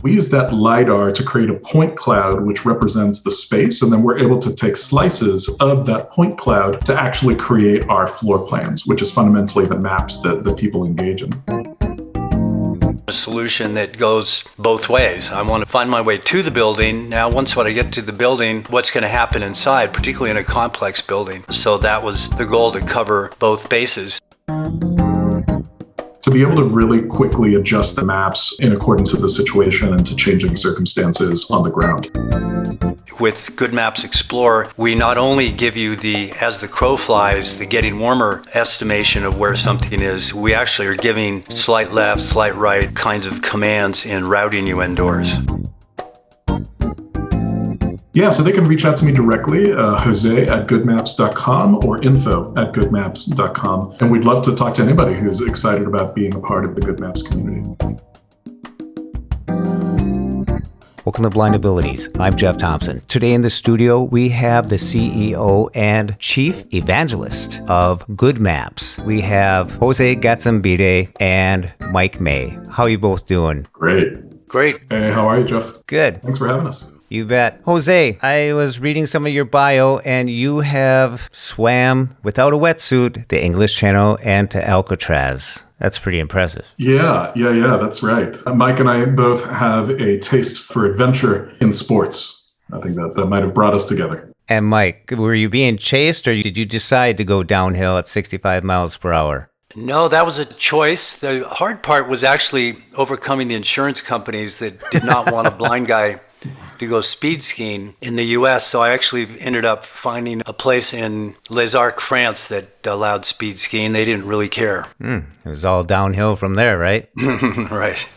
We use that LiDAR to create a point cloud, which represents the space. And then we're able to take slices of that point cloud to actually create our floor plans, which is fundamentally the maps that the people engage in. A solution that goes both ways. I want to find my way to the building. Now, once when I get to the building, what's going to happen inside, particularly in a complex building. So that was the goal, to cover both bases. To be able to really quickly adjust the maps in accordance with the situation and to changing circumstances on the ground. With GoodMaps Explore, we not only give you the, as the crow flies, the getting warmer estimation of where something is, we actually are giving slight left, slight right kinds of commands in routing you indoors. Yeah, so they can reach out to me directly, Jose@goodmaps.com or info@goodmaps.com. And we'd love to talk to anybody who's excited about being a part of the GoodMaps community. Welcome to Blind Abilities. I'm Jeff Thompson. Today in the studio, we have the CEO and Chief Evangelist of GoodMaps. We have Jose Gaztambide and Mike May. How are you both doing? Great. Hey, how are you, Jeff? Good. Thanks for having us. You bet. Jose, I was reading some of your bio, and you have swam without a wetsuit the English Channel and to Alcatraz. That's pretty impressive. Yeah, that's right. Mike and I both have a taste for adventure in sports. I think that might have brought us together. And Mike, were you being chased, or did you decide to go downhill at 65 miles per hour? No, that was a choice. The hard part was actually overcoming the insurance companies that did not want a blind guy to go speed skiing in the U.S. So I actually ended up finding a place in Les Arcs, France that allowed speed skiing. They didn't really care. It was all downhill from there, right? Right.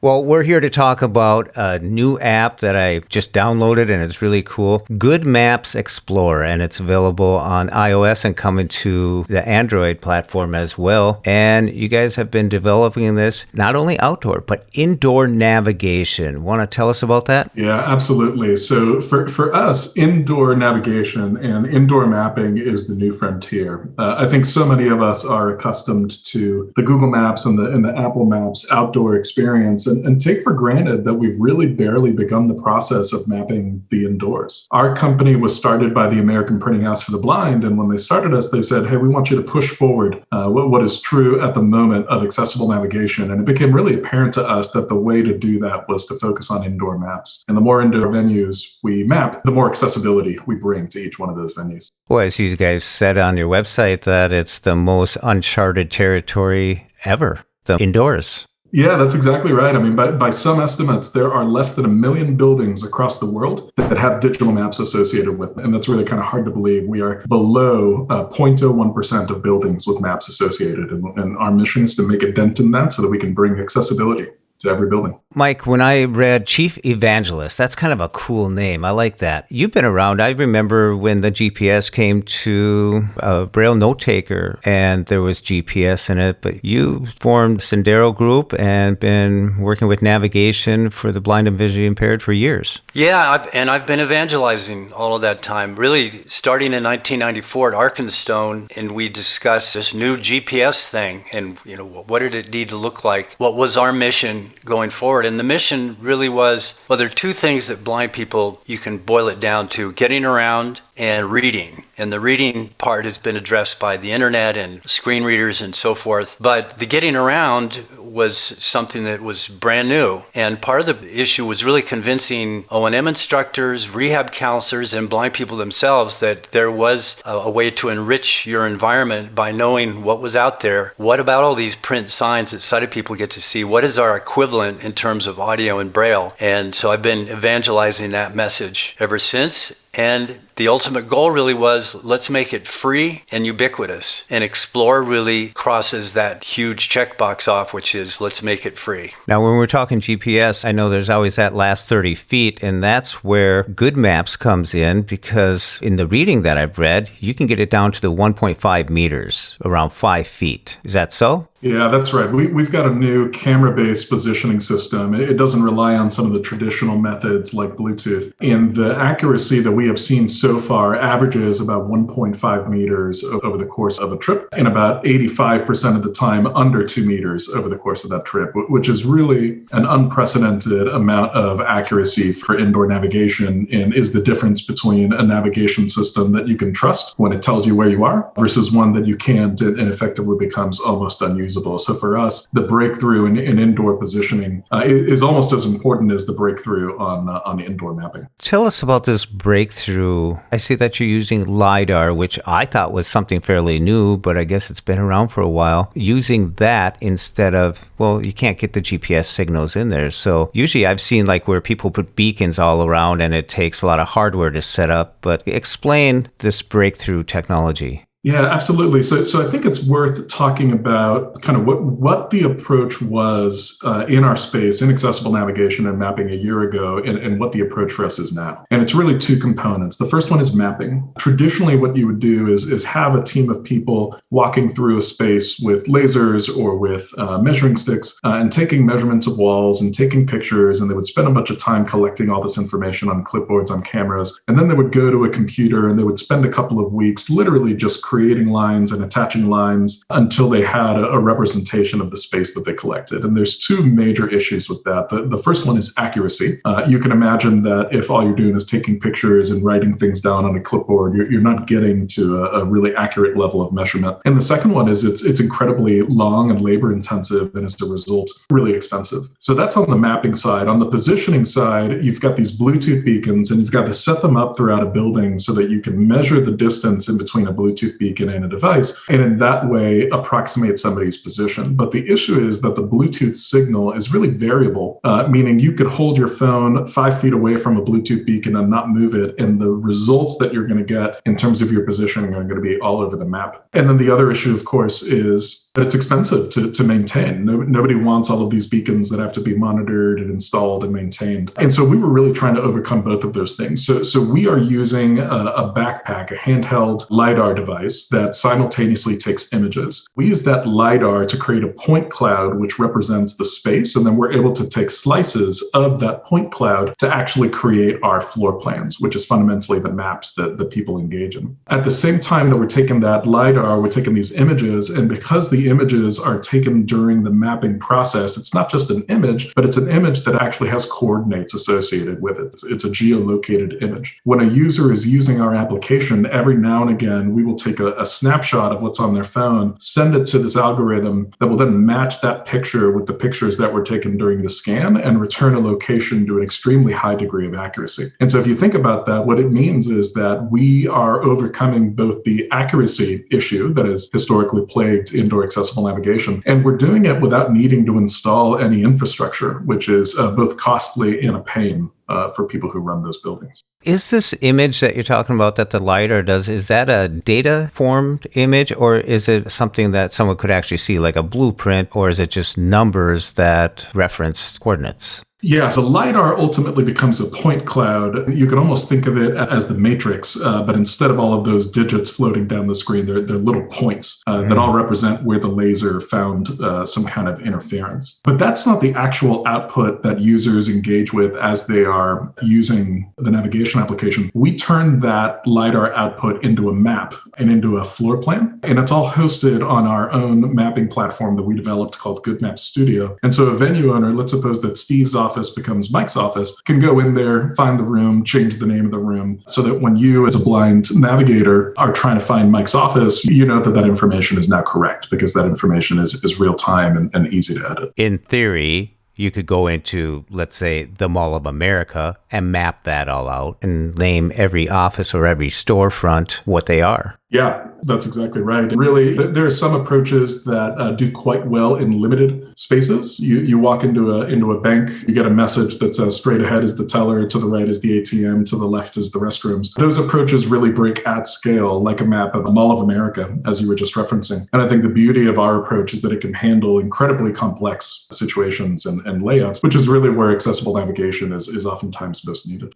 Well, we're here to talk about a new app that I just downloaded, and it's really cool. GoodMaps Explorer, and it's available on iOS and coming to the Android platform as well. And you guys have been developing this not only outdoor, but indoor navigation. Want to tell us about that? Yeah, absolutely. So for us, indoor navigation and indoor mapping is the new frontier. I think so many of us are accustomed to the Google Maps and the Apple Maps outdoor experience, and take for granted that we've really barely begun the process of mapping the indoors. Our company was started by the American Printing House for the Blind, and when they started us, they said, hey, we want you to push forward what is true at the moment of accessible navigation. And it became really apparent to us that the way to do that was to focus on indoor maps. And the more indoor venues we map, the more accessibility we bring to each one of those venues. Well, as you guys said on your website, that it's the most uncharted territory ever, the indoors. Yeah, that's exactly right. I mean, by some estimates, there are less than 1 million buildings across the world that have digital maps associated with them. And that's really kind of hard to believe. We are below 0.01% of buildings with maps associated. And our mission is to make a dent in that so that we can bring accessibility to every building. Mike, when I read Chief Evangelist, that's kind of a cool name. I like that. You've been around. I remember when the GPS came to a Braille note taker and there was GPS in it, but you formed Sendero Group and been working with navigation for the blind and visually impaired for years. Yeah, I've been evangelizing all of that time, really starting in 1994 at Arkenstone, and we discussed this new GPS thing and, what did it need to look like? What was our mission going forward? And the mission really was, there are two things that blind people, you can boil it down to: getting around and reading. And the reading part has been addressed by the internet and screen readers and so forth. But the getting around was something that was brand new. And part of the issue was really convincing O&M instructors, rehab counselors, and blind people themselves that there was a way to enrich your environment by knowing what was out there. What about all these print signs that sighted people get to see? What is our equivalent in terms of audio and Braille? And so I've been evangelizing that message ever since. And the ultimate goal really was, let's make it free and ubiquitous. And Explore really crosses that huge checkbox off, which is, let's make it free. Now, when we're talking GPS, I know there's always that last 30 feet, and that's where GoodMaps comes in, because in the reading that I've read, you can get it down to the 1.5 meters, around 5 feet. Is that so? Yeah, that's right. We've got a new camera-based positioning system. It doesn't rely on some of the traditional methods like Bluetooth. And the accuracy that we have seen so far averages about 1.5 meters over the course of a trip, and about 85% of the time under 2 meters over the course of that trip, which is really an unprecedented amount of accuracy for indoor navigation, and is the difference between a navigation system that you can trust when it tells you where you are versus one that you can't, and effectively becomes almost unusable. So for us, the breakthrough in indoor positioning is almost as important as the breakthrough on indoor mapping. Tell us about this breakthrough. I see that you're using LiDAR, which I thought was something fairly new, but I guess it's been around for a while. Using that instead of, well, you can't get the GPS signals in there. So usually I've seen like where people put beacons all around and it takes a lot of hardware to set up. But explain this breakthrough technology. Yeah, absolutely. So I think it's worth talking about kind of what the approach was in our space in accessible navigation and mapping a year ago, and what the approach for us is now. And it's really two components. The first one is mapping. Traditionally, what you would do is have a team of people walking through a space with lasers or with measuring sticks and taking measurements of walls and taking pictures, and they would spend a bunch of time collecting all this information on clipboards, on cameras, and then they would go to a computer and they would spend a couple of weeks literally just creating lines and attaching lines until they had a representation of the space that they collected. And there's two major issues with that. The first one is accuracy. You can imagine that if all you're doing is taking pictures and writing things down on a clipboard, you're not getting to a really accurate level of measurement. And the second one is it's incredibly long and labor intensive, and as a result, really expensive. So that's on the mapping side. On the positioning side, you've got these Bluetooth beacons, and you've got to set them up throughout a building so that you can measure the distance in between a Bluetooth beacon and a device, and in that way approximate somebody's position. But the issue is that the Bluetooth signal is really variable, meaning you could hold your phone 5 feet away from a Bluetooth beacon and not move it, and the results that you're going to get in terms of your positioning are going to be all over the map. And then the other issue, of course, is that it's expensive to maintain. Nobody wants all of these beacons that have to be monitored and installed and maintained. And so we were really trying to overcome both of those things. So we are using a backpack, a handheld LiDAR device that simultaneously takes images. We use that LiDAR to create a point cloud, which represents the space, and then we're able to take slices of that point cloud to actually create our floor plans, which is fundamentally the maps that the people engage in. At the same time that we're taking that LiDAR, we're taking these images, and because the images are taken during the mapping process, it's not just an image, but it's an image that actually has coordinates associated with it. It's a geolocated image. When a user is using our application, every now and again, we will take a snapshot of what's on their phone, send it to this algorithm that will then match that picture with the pictures that were taken during the scan and return a location to an extremely high degree of accuracy. And so if you think about that, what it means is that we are overcoming both the accuracy issue that has historically plagued indoor accessible navigation, and we're doing it without needing to install any infrastructure, which is both costly and a pain for people who run those buildings. Is this image that you're talking about that the LiDAR does, is that a data formed image, or is it something that someone could actually see like a blueprint, or is it just numbers that reference coordinates? Yeah, so LiDAR ultimately becomes a point cloud. You can almost think of it as the matrix, but instead of all of those digits floating down the screen, they're little points that all represent where the laser found some kind of interference. But that's not the actual output that users engage with as they are using the navigation application. We turn that LiDAR output into a map and into a floor plan, and it's all hosted on our own mapping platform that we developed called GoodMaps Studio. And so a venue owner, let's suppose that Steve's office becomes Mike's office, can go in there, find the room, change the name of the room, so that when you as a blind navigator are trying to find Mike's office, you know that information is now correct because that information is real time and easy to edit. In theory, you could go into, let's say, the Mall of America and map that all out and name every office or every storefront what they are. Yeah, that's exactly right. Really, there are some approaches that do quite well in limited spaces. You walk into a bank, you get a message that says straight ahead is the teller, to the right is the ATM, to the left is the restrooms. Those approaches really break at scale, like a map of the Mall of America, as you were just referencing. And I think the beauty of our approach is that it can handle incredibly complex situations and layouts, which is really where accessible navigation is oftentimes most needed.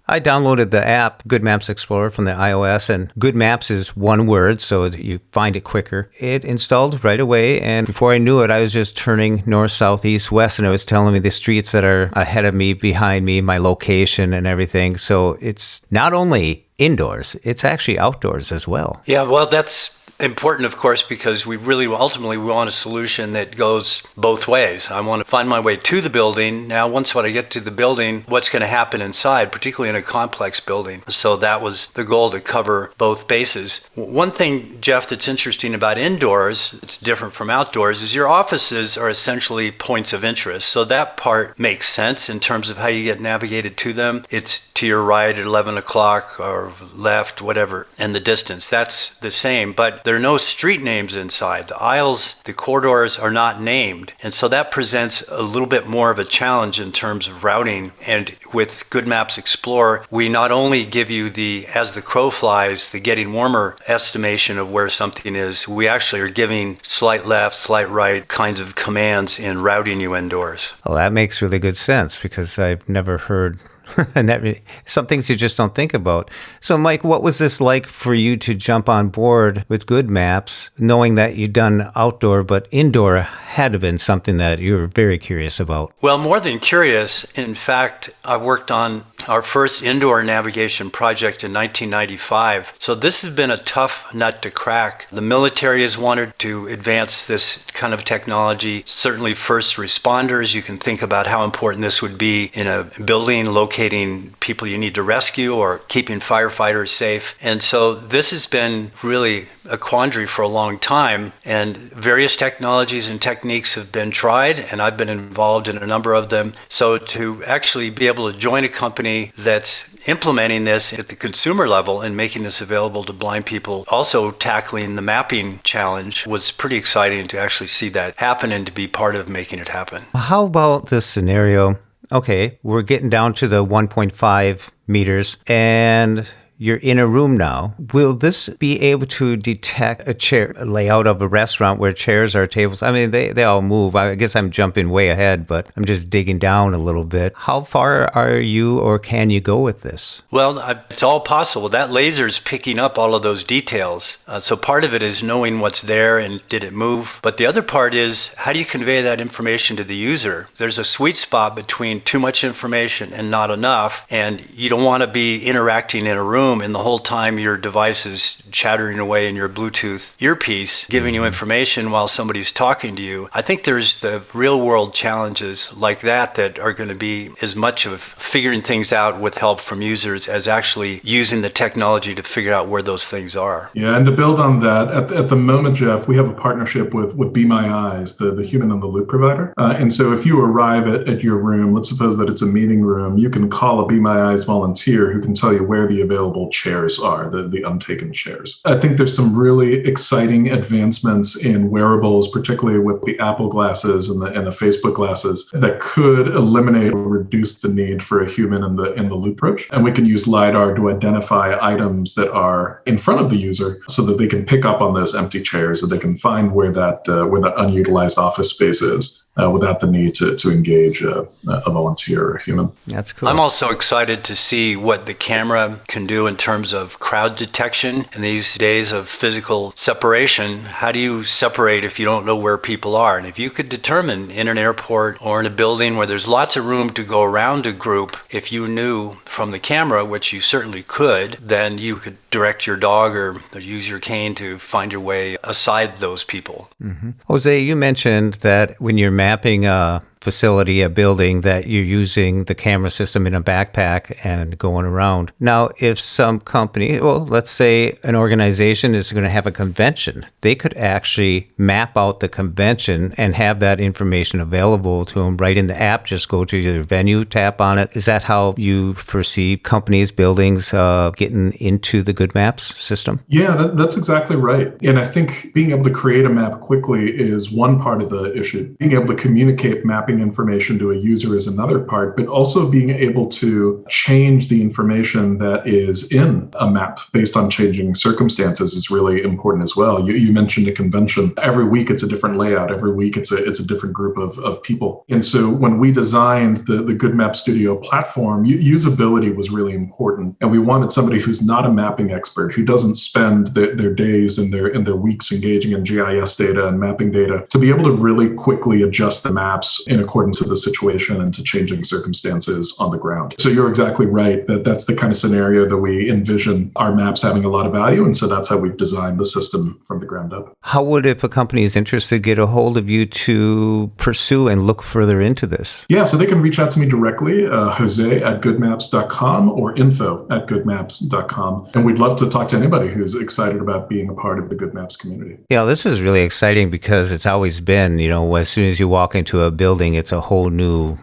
I downloaded the app GoodMaps Explorer from the iOS, and GoodMaps is just one word so that you find it quicker. It installed right away, and before I knew it, I was just turning north, south, east, west, and it was telling me the streets that are ahead of me, behind me, my location and everything. So it's not only indoors, it's actually outdoors as well. Yeah, well, that's important, of course, because we really ultimately we want a solution that goes both ways. I want to find my way to the building. Now, once when I get to the building, what's going to happen inside, particularly in a complex building. So that was the goal, to cover both bases. One thing, Jeff, that's interesting about indoors, it's different from outdoors, is your offices are essentially points of interest. So that part makes sense in terms of how you get navigated to them. It's to your right at 11 o'clock or left, whatever, and the distance. That's the same, but there are no street names inside. The aisles, the corridors are not named. And so that presents a little bit more of a challenge in terms of routing. And with GoodMaps Explore, we not only give you the, as the crow flies, the getting warmer estimation of where something is, we actually are giving slight left, slight right kinds of commands in routing you indoors. Well, that makes really good sense because I've never heard and some things you just don't think about. So, Mike, what was this like for you to jump on board with GoodMaps, knowing that you'd done outdoor, but indoor had to have been something that you were very curious about? Well, more than curious. In fact, I worked on our first indoor navigation project in 1995. So this has been a tough nut to crack. The military has wanted to advance this kind of technology. Certainly first responders, you can think about how important this would be in a building, locating people you need to rescue or keeping firefighters safe. And so this has been really a quandary for a long time, and various technologies and techniques have been tried, and I've been involved in a number of them. So to actually be able to join a company that's implementing this at the consumer level and making this available to blind people, also tackling the mapping challenge, was pretty exciting to actually see that happen and to be part of making it happen. How about this scenario? Okay, we're getting down to the 1.5 meters, and you're in a room now. Will this be able to detect a layout of a restaurant where chairs are tables? I mean, they all move. I guess I'm jumping way ahead, but I'm just digging down a little bit. How far are you or can you go with this? Well, it's all possible. That laser's picking up all of those details. So part of it is knowing what's there and did it move. But the other part is, how do you convey that information to the user? There's a sweet spot between too much information and not enough. And you don't want to be interacting in a room and the whole time your device is chattering away in your Bluetooth earpiece, giving you information while somebody's talking to you. I think there's the real world challenges like that are going to be as much of figuring things out with help from users as actually using the technology to figure out where those things are. Yeah, and to build on that, at the moment, Jeff, we have a partnership with Be My Eyes, the human in the loop provider. And so if you arrive at your room, let's suppose that it's a meeting room, you can call a Be My Eyes volunteer who can tell you where the available chairs are, the untaken chairs. I think there's some really exciting advancements in wearables, particularly with the Apple glasses and the Facebook glasses, that could eliminate or reduce the need for a human in the loop approach. And we can use LiDAR to identify items that are in front of the user so that they can pick up on those empty chairs, or they can find where that unutilized office space is. Without the need to engage a volunteer or a human. That's cool. I'm also excited to see what the camera can do in terms of crowd detection. In these days of physical separation, how do you separate if you don't know where people are? And if you could determine in an airport or in a building where there's lots of room to go around a group, if you knew from the camera, which you certainly could, then you could direct your dog or use your cane to find your way aside those people. Mm-hmm. Jose, you mentioned that when you're mapping a facility, a building, that you're using the camera system in a backpack and going around. Now, if some company, well, let's say an organization is going to have a convention, they could actually map out the convention and have that information available to them right in the app. Just go to your venue, tap on it. Is that how you foresee companies, buildings getting into the GoodMaps system? Yeah, that's exactly right. And I think being able to create a map quickly is one part of the issue. Being able to communicate mapping mapping information to a user is another part, but also being able to change the information that is in a map based on changing circumstances is really important as well. You mentioned a convention. Every week it's a different layout. Every week it's a different group of people. And so when we designed the GoodMaps Studio platform, usability was really important. And we wanted somebody who's not a mapping expert, who doesn't spend their days and their weeks engaging in GIS data and mapping data, to be able to really quickly adjust the maps in accordance with the situation and to changing circumstances on the ground. So you're exactly right that that's the kind of scenario that we envision our maps having a lot of value. And so that's how we've designed the system from the ground up. How would, if a company is interested, get a hold of you to pursue and look further into this? Yeah, so they can reach out to me directly, Jose@goodmaps.com or info@goodmaps.com. And we'd love to talk to anybody who's excited about being a part of the GoodMaps community. Yeah, this is really exciting because it's always been, as soon as you walk into a building, it's a whole new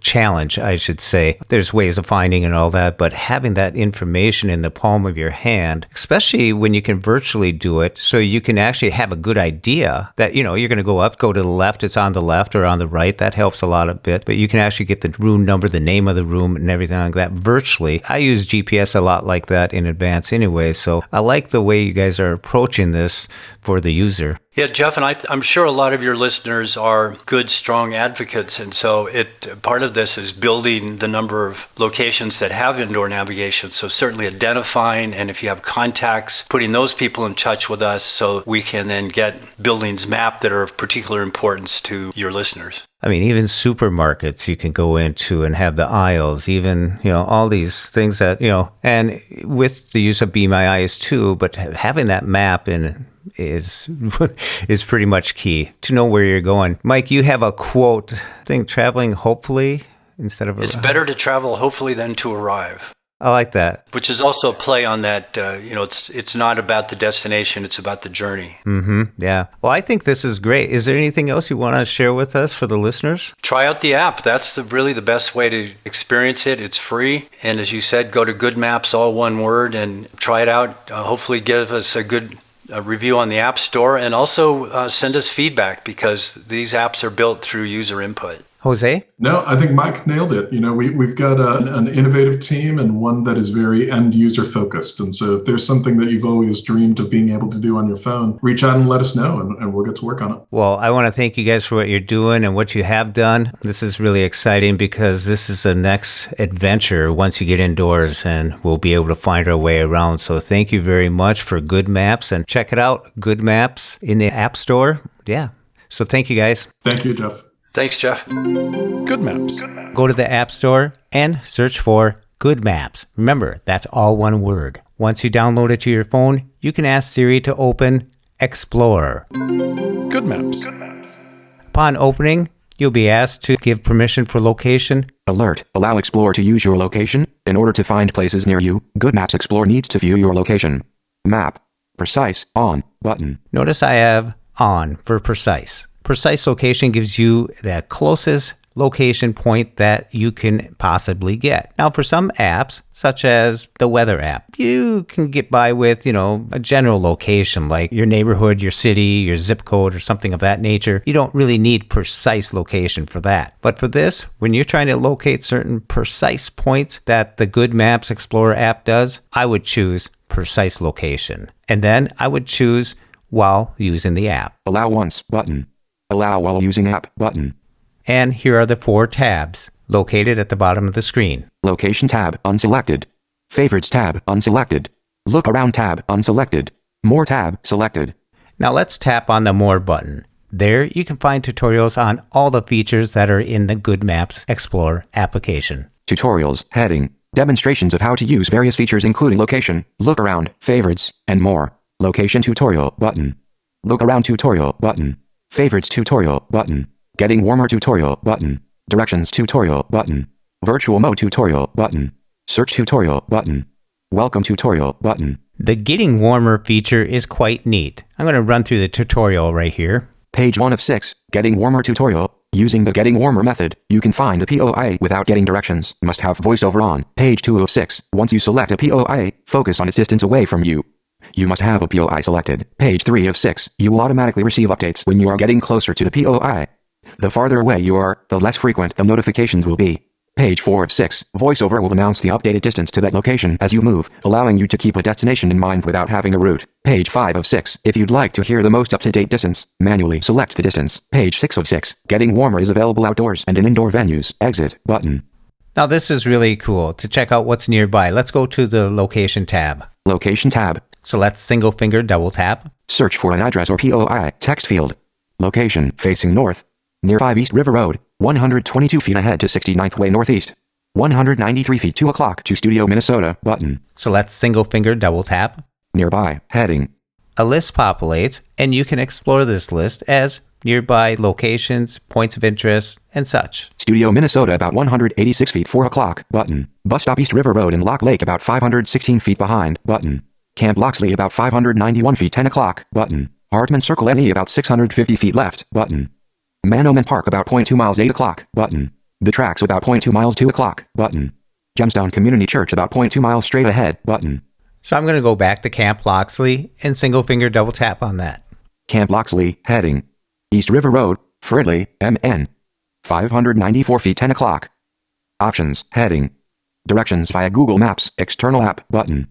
challenge, I should say. There's ways of finding and all that, but having that information in the palm of your hand, especially when you can virtually do it, so you can actually have a good idea that, you're going to go to the left, it's on the left or on the right. That helps a lot a bit, but you can actually get the room number, the name of the room and everything like that virtually. I use GPS a lot like that in advance anyway, so I like the way you guys are approaching this for the user. Yeah, Jeff, and I'm sure a lot of your listeners are good, strong advocates. And so part of this is building the number of locations that have indoor navigation. So certainly identifying, and if you have contacts, putting those people in touch with us so we can then get buildings mapped that are of particular importance to your listeners. I mean, even supermarkets you can go into and have the aisles, even, all these things that, and with the use of Be My Eyes too, but having that map is pretty much key to know where you're going. Mike, you have a quote, I think, traveling hopefully instead of... It's better to travel hopefully than to arrive. I like that. Which is also a play on that, it's not about the destination, it's about the journey. Mm-hmm. Yeah. Well, I think this is great. Is there anything else you want to share with us for the listeners? Try out the app. That's really the best way to experience it. It's free. And as you said, go to GoodMaps, all one word, and try it out. Hopefully give us a good review on the App Store, and also send us feedback, because these apps are built through user input. Jose? No, I think Mike nailed it. We've got an innovative team and one that is very end user focused. And so if there's something that you've always dreamed of being able to do on your phone, reach out and let us know, and we'll get to work on it. Well, I want to thank you guys for what you're doing and what you have done. This is really exciting because this is the next adventure once you get indoors, and we'll be able to find our way around. So thank you very much for GoodMaps, and check it out, GoodMaps in the App Store. Yeah. So thank you guys. Thank you, Jeff. Thanks, Jeff. GoodMaps. Go to the App Store and search for GoodMaps. Remember, that's all one word. Once you download it to your phone, you can ask Siri to open Explorer. GoodMaps. Upon opening, you'll be asked to give permission for location. Alert. Allow Explorer to use your location. In order to find places near you, GoodMaps Explorer needs to view your location. Map. Precise. On. Button. Notice I have on for precise. Precise location gives you the closest location point that you can possibly get. Now, for some apps, such as the weather app, you can get by with, a general location like your neighborhood, your city, your zip code, or something of that nature. You don't really need precise location for that. But for this, when you're trying to locate certain precise points that the GoodMaps Explorer app does, I would choose precise location. And then I would choose while using the app. Allow once. Button. Allow while using app. Button. And here are the 4 tabs located at the bottom of the screen. Location tab unselected. Favorites tab unselected. Look around tab unselected. More tab selected. Now let's tap on the More button. There you can find tutorials on all the features that are in the GoodMaps Explorer application. Tutorials heading. Demonstrations of how to use various features including location, look around, favorites, and more. Location tutorial button. Look around tutorial button. Favorites tutorial button. Getting warmer tutorial button. Directions tutorial button. Virtual mode tutorial button. Search tutorial button. Welcome tutorial button. The Getting Warmer feature is quite neat. I'm going to run through the tutorial right here. Page 1 of 6, Getting Warmer tutorial. Using the Getting Warmer method, you can find a POI without getting directions. Must have VoiceOver on. Page 2 of 6. Once you select a POI, focus on its distance away from you. You must have a POI selected. Page 3 of 6. You will automatically receive updates when you are getting closer to the POI. The farther away you are, the less frequent the notifications will be. Page 4 of 6. VoiceOver will announce the updated distance to that location as you move, allowing you to keep a destination in mind without having a route. Page 5 of 6. If you'd like to hear the most up-to-date distance, manually select the distance. Page 6 of 6. Getting warmer is available outdoors and in indoor venues. Exit button. Now this is really cool. To check out what's nearby, let's go to the Location tab. Location tab. So let's single finger double tap. Search for an address or POI text field. Location facing north. Near 5 East River Road, 122 feet ahead to 69th Way Northeast. 193 feet 2 o'clock to Studio, Minnesota button. So let's single finger double tap. Nearby heading. A list populates, and you can explore this list as nearby locations, points of interest, and such. Studio, Minnesota about 186 feet 4 o'clock button. Bus stop East River Road in Lock Lake about 516 feet behind button. Camp Loxley about 591 feet 10 o'clock button. Hartman Circle NE about 650 feet left button. Manoman Park about 0.2 miles 8 o'clock button. The Tracks about 0.2 miles 2 o'clock button. Gemstone Community Church about 0.2 miles straight ahead button. So I'm going to go back to Camp Loxley and single finger double tap on that. Camp Loxley heading. East River Road, Fridley, MN. 594 feet 10 o'clock. Options heading. Directions via Google Maps external app button.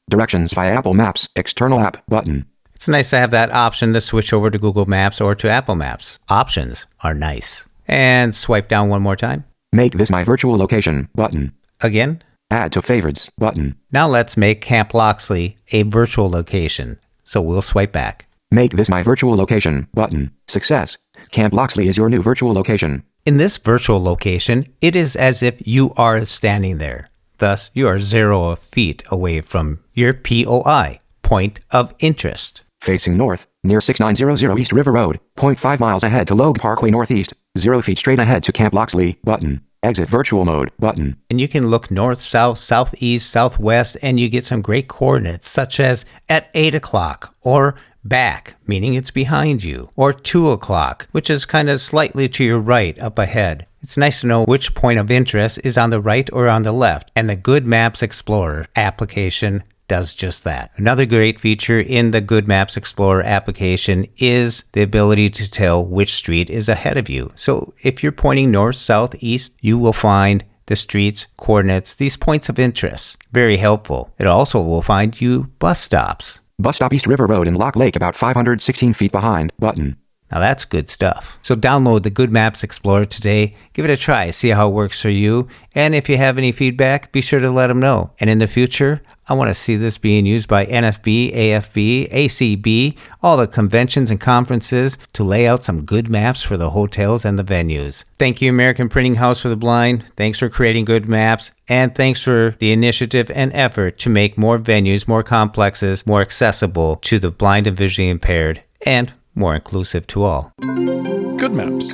Directions via Apple Maps external app button. It's nice to have that option to switch over to Google Maps or to Apple Maps. Options are nice. And swipe down one more time. Make this my virtual location button. Again. Add to favorites button. Now let's make Camp Loxley a virtual location. So we'll swipe back. Make this my virtual location button. Success. Camp Loxley is your new virtual location. In this virtual location, it is as if you are standing there. Thus, you are 0 feet away from your POI, point of interest. Facing north, near 6900 East River Road, 0.5 miles ahead to Logue Parkway Northeast, 0 feet straight ahead to Camp Loxley button. Exit virtual mode button. And you can look north, south, southeast, southwest, and you get some great coordinates, such as at 8 o'clock, or back, meaning it's behind you, or 2 o'clock, which is kind of slightly to your right up ahead. It's nice to know which point of interest is on the right or on the left, and the GoodMaps Explorer application does just that. Another great feature in the GoodMaps Explorer application is the ability to tell which street is ahead of you. So if you're pointing north, south, east, you will find the streets, coordinates, these points of interest. Very helpful. It also will find you bus stops. Bus stop East River Road in Lock Lake about 516 feet behind button. Now that's good stuff. So download the GoodMaps Explorer today. Give it a try. See how it works for you. And if you have any feedback, be sure to let them know. And in the future, I want to see this being used by NFB, AFB, ACB, all the conventions and conferences to lay out some good maps for the hotels and the venues. Thank you, American Printing House for the Blind. Thanks for creating good maps. And thanks for the initiative and effort to make more venues, more complexes, more accessible to the blind and visually impaired, and more inclusive to all. GoodMaps.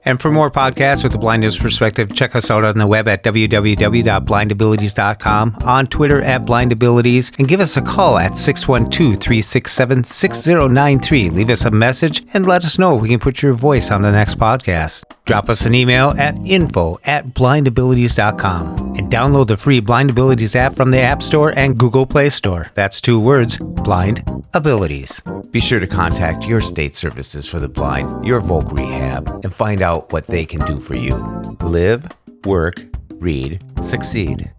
And for more podcasts with the blindness perspective, check us out on the web at www.blindabilities.com, on Twitter at blindabilities, and give us a call at 612-367-6093. Leave us a message and let us know if we can put your voice on the next podcast. Drop us an email at info@blindabilities.com and download the free Blind Abilities app from the App Store and Google Play Store. That's 2 words, Blind Abilities. Be sure to contact your state services for the blind, your Voc Rehab, and find out what they can do for you. Live, work, read, succeed.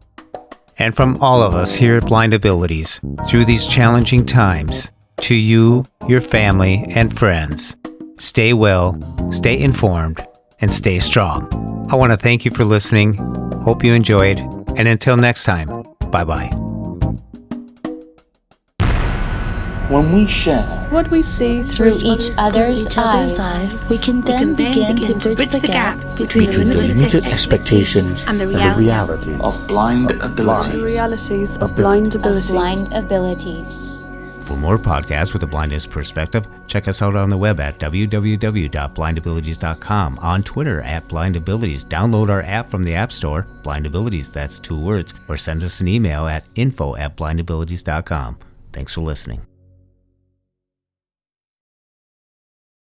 And from all of us here at Blind Abilities, through these challenging times, to you, your family, and friends, stay well, stay informed, and stay strong. I want to thank you for listening. Hope you enjoyed. And until next time, bye-bye. When we share what we see through each other's eyes, we can then begin to bridge the gap between the limited expectations and the reality of blind abilities. The realities of blind abilities. For more podcasts with a blindness perspective, check us out on the web at www.blindabilities.com, on Twitter at blindabilities. Download our app from the App Store, Blind Abilities, that's 2 words, or send us an email at info@blindabilities.com. Thanks for listening.